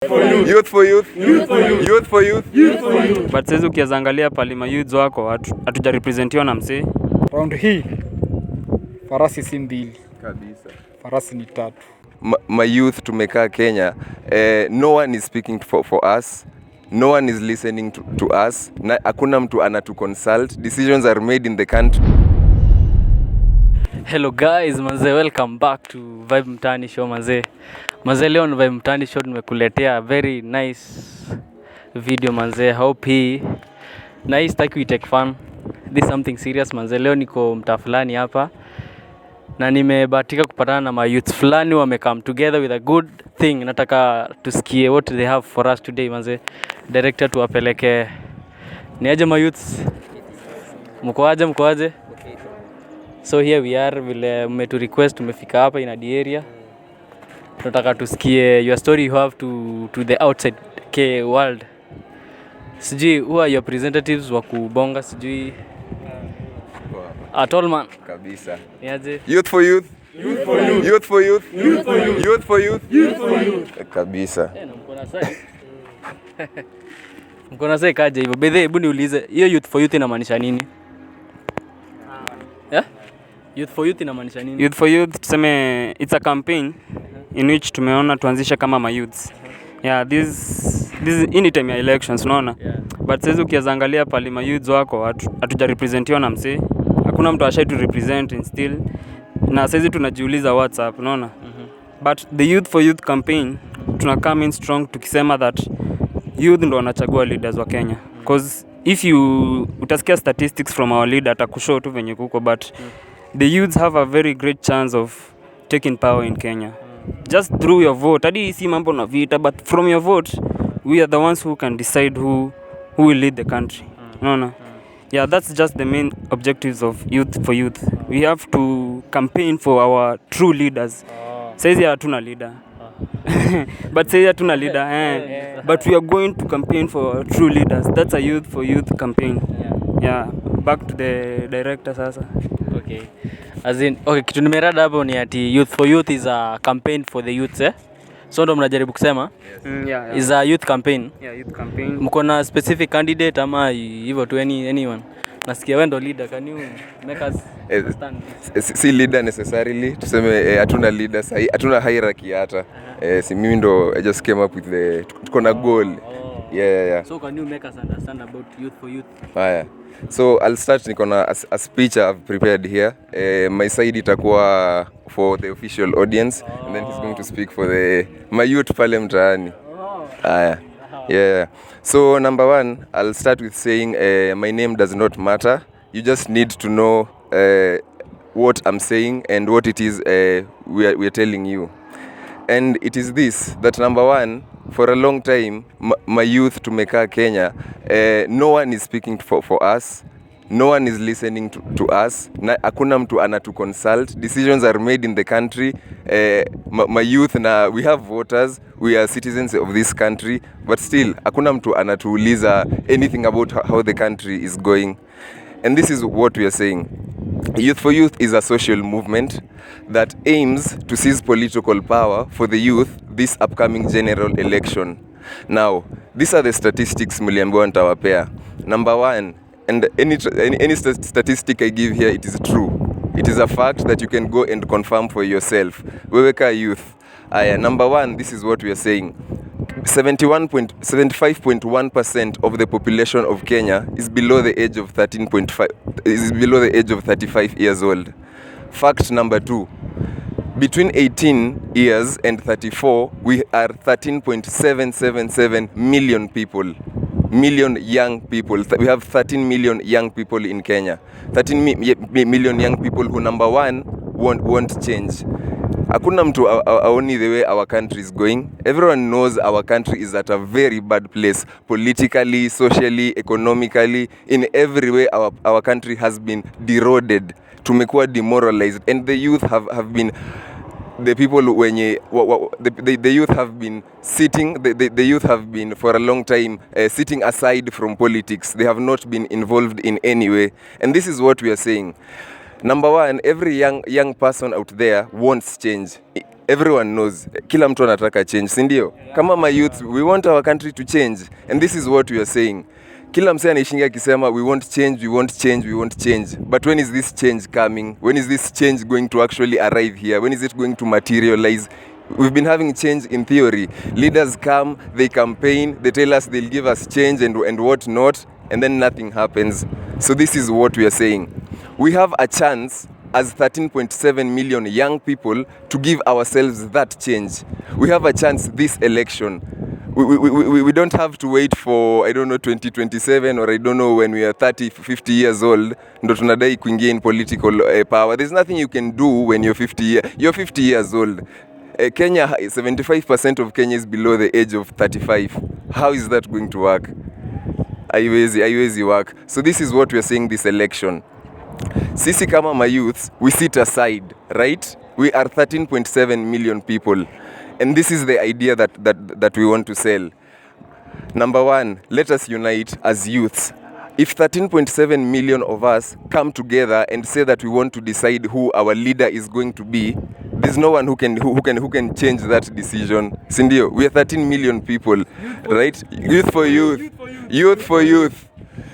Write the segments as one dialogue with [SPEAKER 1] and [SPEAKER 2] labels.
[SPEAKER 1] Youth for youth. Youth for youth. Youth for youth.
[SPEAKER 2] Youth for youth. But sasa ukiangalia palima youth wako hatuja representiwa na msee.
[SPEAKER 3] Round hii farasi si mbili
[SPEAKER 1] kabisa.
[SPEAKER 3] Farasi ni tatu.
[SPEAKER 1] My youth tumekaa Kenya. No one is speaking for us. No one is listening to us. Na hakuna mtu anatu consult. Decisions are made in the country.
[SPEAKER 4] Hello guys, manze, welcome back to Vibe Mtani Show manze. Manze, leo ni Vibe Mtani Show nimekuletea very nice video manze. Hope hii nice we take fun. This something serious manze. Leo niko mtaa fulani hapa na nimebahatika kupatana na my youth fulani wamecome together with a good thing. Nataka tusikie what they have for us today manze. Director tuwapeleke. Ni aje my youths? Mko aje? So here we are, vile mmetu request tumefika hapa in the area. Tunataka tusikie your story you have to the outside world. Sijui who are your representatives wa kubonga, sijui at all man
[SPEAKER 1] kabisa.
[SPEAKER 4] Niaje?
[SPEAKER 1] Youth for youth.
[SPEAKER 2] Youth for youth.
[SPEAKER 1] Youth for youth.
[SPEAKER 2] Youth for youth.
[SPEAKER 1] Youth for youth.
[SPEAKER 2] Youth for youth.
[SPEAKER 1] Kabisa.
[SPEAKER 4] Mkona sai. Mkona sai kaje hivyo. Bedhe, hebu niulize, hiyo youth for youth inamaanisha nini? Yeah? Youth for youth inamaanisha nini?
[SPEAKER 2] Youth for youth tuseme it's a campaign in which tumeona tuanzisha kama ma youths. Yeah, this anytime ya elections unaona.
[SPEAKER 4] Yeah.
[SPEAKER 2] But sasa ukiangalia pale ma youths wako hatuja representiwa na msee. Hakuna mtu ashai to represent and still. Na sasa tunajiuliza WhatsApp unaona. But the youth for youth campaign tuna come in strong tukisema that youth ndo wanachagua leaders wa Kenya. Because if you utasikia statistics from our leader atakushow tu venye kuko, but the youths have a very great chance of taking power in Kenya. Just through your vote. Hadi si mambo na vita, but from your vote, we are the ones who can decide who will lead the country. No. Yeah, that's just the main objectives of Youth for Youth. We have to campaign for our true leaders. Saizi hatuna leader. But saizi hatuna leader. But we are going to campaign for our true leaders. That's a Youth for Youth campaign. Yeah. Back to the director sasa.
[SPEAKER 4] Okay. As in, okay, kitu nimerada hapo ni ati Youth for Youth is a campaign for the youths, eh? So ndo mnajaribu kusema?
[SPEAKER 2] Yeah.
[SPEAKER 4] Is a youth campaign.
[SPEAKER 2] Yeah, youth campaign.
[SPEAKER 4] Mko na specific candidate ama hivyo tu anyone? Nasikia wewe ndo leader, can you make us understand?
[SPEAKER 1] Si leader necessarily. Tuseme hatuna leader sahi, hatuna hierarchy hata. Si mimi ndo I just came up with the tuko na goal. Yeah.
[SPEAKER 4] So can you make us understand about Youth for Youth?
[SPEAKER 1] Haya. So I'll start niko na a speech I've prepared here. My side itakuwa for the official audience and then he's going to speak for my youth pale mtaani. Haya. Yeah. So number one, I'll start with saying my name does not matter. You just need to know what I'm saying and what it is we are telling you. And it is this, that number one, for a long time, my youth tumekaa Kenya, no one is speaking for us. No one is listening to us. Na hakuna mtu anatu consult. Decisions are made in the country. My youth na we have voters. We are citizens of this country. But still, hakuna mtu anatuuliza anything about how the country is going. And this is what we are saying. Youth for Youth is a social movement that aims to seize political power for the youth this upcoming general election. Now, these are the statistics mliambiwa nitawapea. Number one, and any statistic I give here, it is true. It is a fact that you can go and confirm for yourself. Wewe ka youth. Number one, this is what we are saying. 75.1% of the population of Kenya is below the age of 35 years old. Fact number two, between 18 years and 34, we are 13.777 million people. Million young people. We have 13 million young people in Kenya. 13 million young people who, number one, won't change. Hakuna mtu aoni the way our country is going. Everyone knows our country is at a very bad place. Politically, socially, economically, in every way our country has been deroded. Tumekuwa demoralized. And the youth have been... The people the youth have been sitting, the youth have been for a long time sitting aside from politics. They have not been involved in any way. And this is what we are saying. Number one, every young person out there wants change. everyone knows, kila mtu anataka change, si ndio? Kama my youth, we want our country to change, and this is what we are saying. Kila msee anaishinga akisema we want change, we want change, we want change. But when is this change coming? When is this change going to actually arrive here? When is it going to materialize? We've been having change in theory. Leaders come, they campaign, they tell us they'll give us change and what not, and then nothing happens. So this is what we are saying. We have a chance as 13.7 million young people to give ourselves that change. We have a chance this election. We don't have to wait for, I don't know, 2027 or I don't know when we are 30, 50 years old ndo tunadai kuingia in political power. There's nothing you can do when you're 50 years old. Kenya, 75% of Kenya is below the age of 35. How is that going to work? Haiwezi work. So this is what we are saying this election. Sisi kama my youths, we sit aside, right? We are 13.7 million people. And this is the idea that we want to sell. Number one, let us unite as youths. If 13.7 million of us come together and say that we want to decide who our leader is going to be, there's no one who can change that decision. Sindio, we are 13 million people, right? Youth for youth. Youth for youth.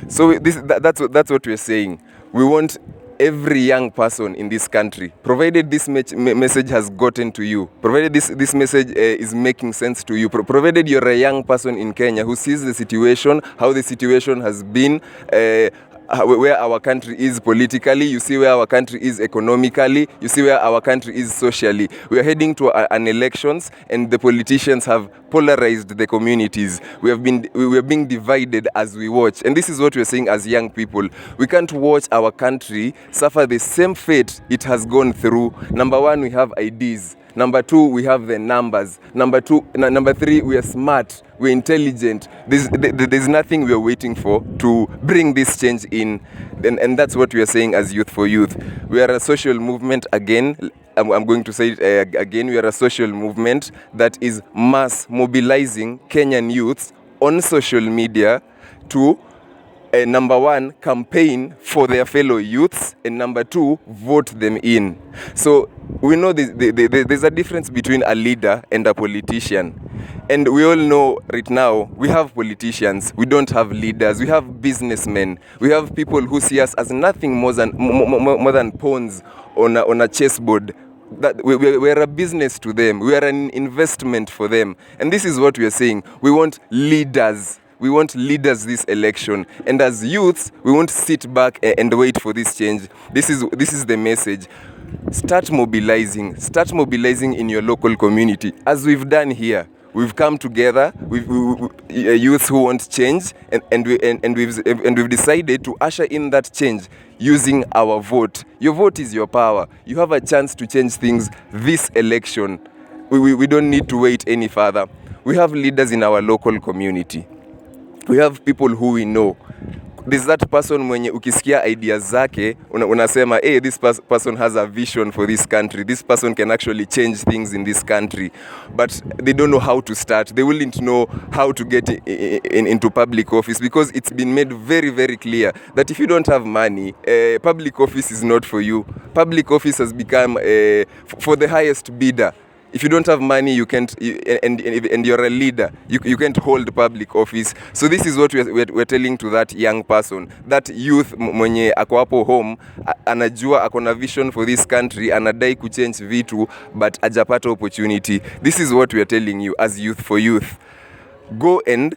[SPEAKER 1] So that's what we're saying. We want every young person in this country, provided this message has gotten to you, provided this message is making sense to you, provided you're a young person in Kenya who sees the situation, how the situation has been, where our country is politically, you see where our country is economically, you see where our country is socially. We are heading to an elections, and the politicians have polarized the communities. We are being divided as we watch. And this is what we are saying as young people. We can't watch our country suffer the same fate it has gone through. Number one, we have ideas. Number two, we have the numbers. Number three, we are smart, we're intelligent. There's nothing we are waiting for to bring this change in. And that's what we are saying as Youth for Youth. We are a social movement again. I'm going to say it again. We are a social movement that is mass mobilizing Kenyan youths on social media to number one, campaign for their fellow youths, and number two, vote them in. So we know there's a difference between a leader and a politician. And we all know right now, we have politicians, we don't have leaders, we have businessmen, we have people who see us as nothing more than pawns on a chessboard. That we're a business to them, we are an investment for them. And this is what we are saying. We want leaders. We want leaders this election. And as youths, we won't sit back and wait for this change. This is the message. Start mobilizing in your local community, as we've done here. We've come together, youths who want change, and we've decided to usher in that change using our vote. Your vote is your power. You have a chance to change things this election. We don't need to wait any further. We have leaders in our local community. We have people who we know. There's that person mwenye ukisikia ideas zake, unasema, hey, this person has a vision for this country. This person can actually change things in this country. But they don't know how to start. They wouldn't know how to get into public office, because it's been made very, very clear that if you don't have money, public office is not for you. Public office has become for the highest bidder. If you don't have money, you can't, and you're a leader, you can't hold public office. So this is what we're telling to that young person, that youth mwenye ako hapo home, anajua akona vision for this country, anadai kuchange vitu, but ajapata opportunity. This is what we are telling you as Youth for Youth. Go and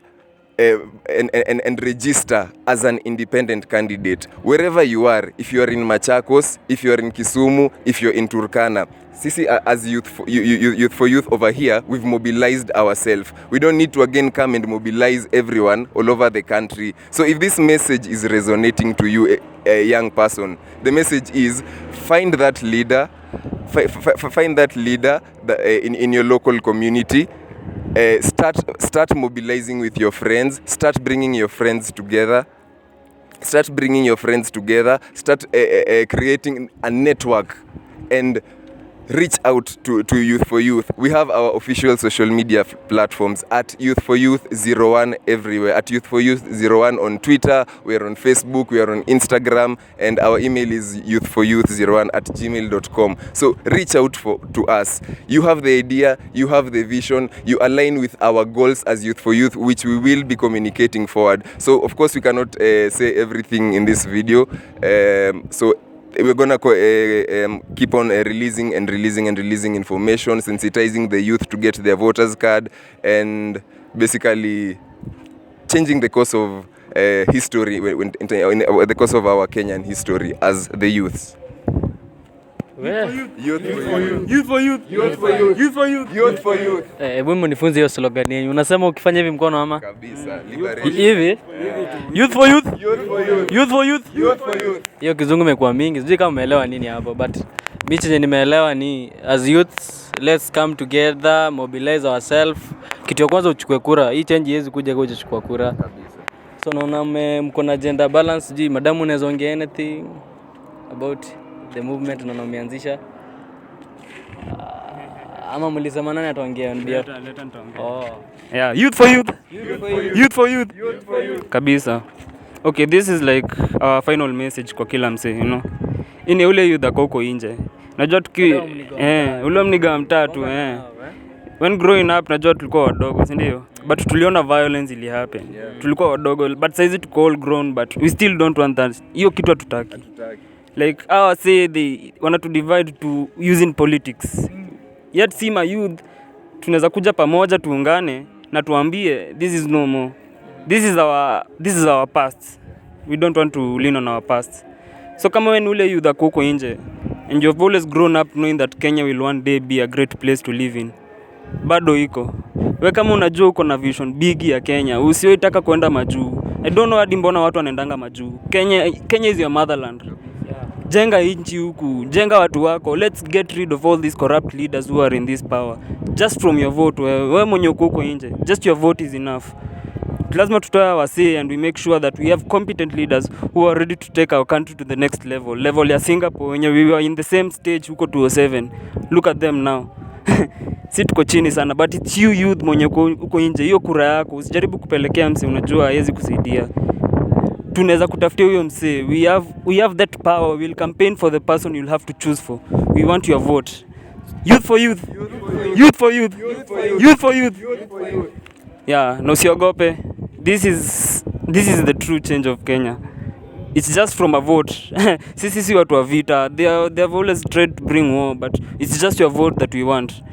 [SPEAKER 1] register as an independent candidate wherever you are. If you are in Machakos, if you are in Kisumu, if you're in Turkana. Sisi as Youth for Youth over here, we've mobilized ourselves. We don't need to again come and mobilize everyone all over the country. So if this message is resonating to you, a young person, the message is find that leader, find that leader in your local community. Start mobilizing with your friends. Start bringing your friends together. Start creating a network, and reach out to Youth for Youth. We have our official social media platforms at Youth for Youth 01 everywhere. At Youth for Youth 01 on Twitter, we are on Facebook, we are on Instagram, and our email is youthforyouth01@gmail.com. So reach out to us. You have the idea, you have the vision, you align with our goals as Youth for Youth, which we will be communicating forward. So of course we cannot say everything in this video. So we're gonna keep on releasing information, sensitizing the youth to get their voters card, and basically changing the course of history, in the course of our Kenyan history as the youths.
[SPEAKER 4] Hebu mnifunze hiyo slogan yenu. Unasema ukifanya hivi mkono ama?
[SPEAKER 1] Kabisa, liberation.
[SPEAKER 4] Hivi? Youth for youth. Youth for youth. Hiyo kizungu imekuwa mingi. Sijui kama umeelewa nini hapo, but mimi chenye nimeelewa ni as youths, let's come together, mobilize ourselves. Kitu ya kwanza uchukue kura. Hii change haiwezi kuja kwa kuchukua kura. Kabisa. So naona mko na gender balance. Sijui madamu unaweza ongea anything about the movement na umeanzisha? Ama mlisema nani ataongea ndio?
[SPEAKER 2] Leta nitaongea. Yeah, youth for youth. Youth for youth. Kabisa. Okay, this is like our final message kwa kila msee, you know. Ini ule youth ako huko nje. Najua ule mniga mtatu When growing up najua tulikuwa wadogo, si ndio? But tuliona violence ili happen. Tulikuwa wadogo, but saizi tuko all grown, but we still don't want that. Hiyo kitu hatutaki. Like our say they want to divide to using politics. Yet see my youth, tunaweza kuja pamoja tuungane na tuambie this is no more. This is our past. We don't want to lean on our past. So kama wewe ni ule youth ako nje and you've always grown up knowing that Kenya will one day be a great place to live in, bado iko. Wewe kama unajua uko na vision big ya Kenya, usiyoitaka kwenda majuu. I don't know hadi mbona watu wanaendanga majuu. Kenya is your motherland. Jenga inchi huku, jenga watu wako. Let's get rid of all these corrupt leaders who are in this power. Just from your vote, wewe mwenye uko nje, just your vote is enough. Lazima tutoe our say and we make sure that we have competent leaders who are ready to take our country to the next level ya Singapore when we were in the same stage huko 2007. Look at them now. Si tuko chini sana, but it's you youth mwenye uko nje. Hiyo kura yako usijaribu kupelekea mse unajua haiwezi kusaidia. Tunaweza kutafutia huyo mse. We have that power. We'll campaign for the person you'll have to choose for. We want your vote. Youth for youth. Youth for youth. Youth for youth. Yeah, no usiogope. This is the true change of Kenya. It's just from a vote. Sisi watu wa vita. They have always tried to bring war, but it's just your vote that we want.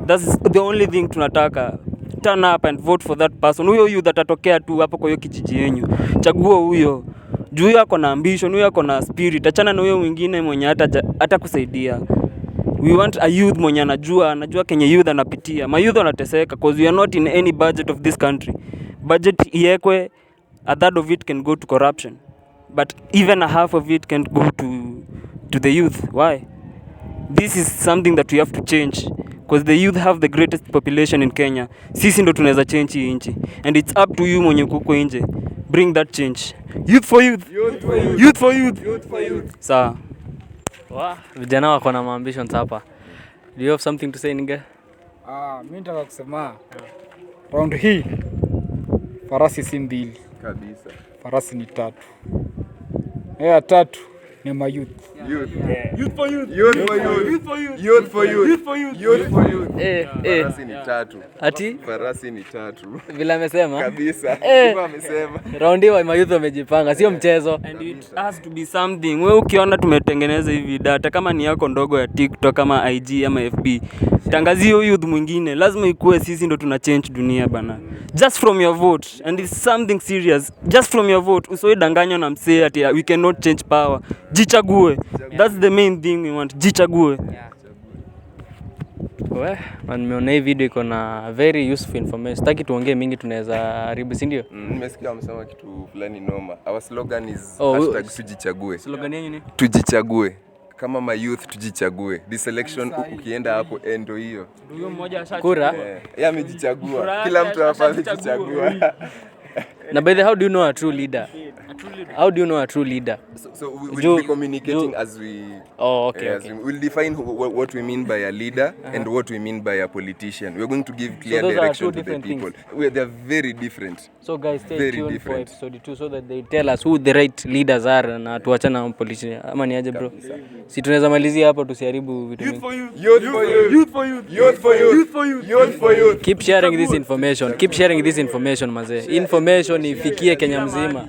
[SPEAKER 2] That's the only thing tunataka. Turn up and vote for that person. Huyo youth atatokea tu hapo kwa hiyo kijiji yenu. Chagua huyo. Juu huyo ako na ambition, huyo ako na spirit. Achana na huyo mwingine mwenye hata kusaidia. We want a youth mwenye anajua Kenya youth anapitia. My youth wanateseka because we are not in any budget of this country. Budget iekwe, a third of it can go to corruption. But even a half of it can go to the youth. Why? This is something that we have to change. Because the youth have the greatest population in Kenya. Sisi ndo tunaweza change hii nchi. And it's up to you mwenye kuko nje. Bring that change. Youth for youth. Youth for youth. Youth for youth. Youth for youth. Sawa.
[SPEAKER 4] Vijana wako na ambitions hapa. Do you have something to say nigga?
[SPEAKER 3] Mimi nataka kusema round hii farasi si mbili. Kabisa. Farasi ni tatu. Tatu ni mayouth. Youth for youth. Youth for youth. Youth for youth. Youth for youth. Youth for youth. Youth for youth.
[SPEAKER 1] Farasi ni tatu.
[SPEAKER 4] Ati?
[SPEAKER 1] Farasi ni tatu.
[SPEAKER 4] Vile amesema?
[SPEAKER 1] Kabisa. Kama amesema.
[SPEAKER 4] Round hii mayouth wamejipanga, sio mchezo.
[SPEAKER 2] And it has to be something. Wewe ukiona tumetengeneza hivi data kama ni yako ndogo ya TikTok kama IG ama FB. Tangazio youth mwingine. Lazima ikuwe sisi ndo tuna change dunia bana. Just from your vote, and it's something serious. Just from your vote. Usiodanganywa na msee ati we cannot change power. Jichague. That's the main thing we want. Jichague.
[SPEAKER 4] Nimeona hii video iko na very useful information. Sitaki tuongee mingi, tunaweza haribu, si ndio?
[SPEAKER 1] Nimesikia wamesema kitu fulani noma. Our slogan is #tujichague.
[SPEAKER 2] Slogan yenu ni?
[SPEAKER 1] Tujichague. Kama ma youth tujichague. This election ukienda hapo endo hiyo.
[SPEAKER 2] Huyo mmoja
[SPEAKER 4] kura.
[SPEAKER 1] Yeye amejichagua. Kila mtu hapa amejichagua.
[SPEAKER 4] Na by the how do you know a true leader? How do you know a true leader?
[SPEAKER 1] So we'll be communicating as we...
[SPEAKER 4] Oh, okay,
[SPEAKER 1] as
[SPEAKER 4] okay.
[SPEAKER 1] We'll define what we mean by a leader and what we mean by a politician. We're going to give clear
[SPEAKER 4] those are
[SPEAKER 1] direction
[SPEAKER 4] two
[SPEAKER 1] to the
[SPEAKER 4] different
[SPEAKER 1] people.
[SPEAKER 4] things.
[SPEAKER 1] They're very different.
[SPEAKER 4] So guys, stay
[SPEAKER 1] Very
[SPEAKER 4] tuned
[SPEAKER 1] different.
[SPEAKER 4] for episode 2 so that they tell us who the right leaders are na tuachana na politician. Ama ni aje bro? Si tunaweza malizia hapo tusiharibu vitu mingi.
[SPEAKER 1] Youth for youth. Youth for youth. Youth for youth. Youth for youth. Youth for youth.
[SPEAKER 4] Keep sharing this information. Keep sharing this information mazee. Information ifikie Kenya mzima.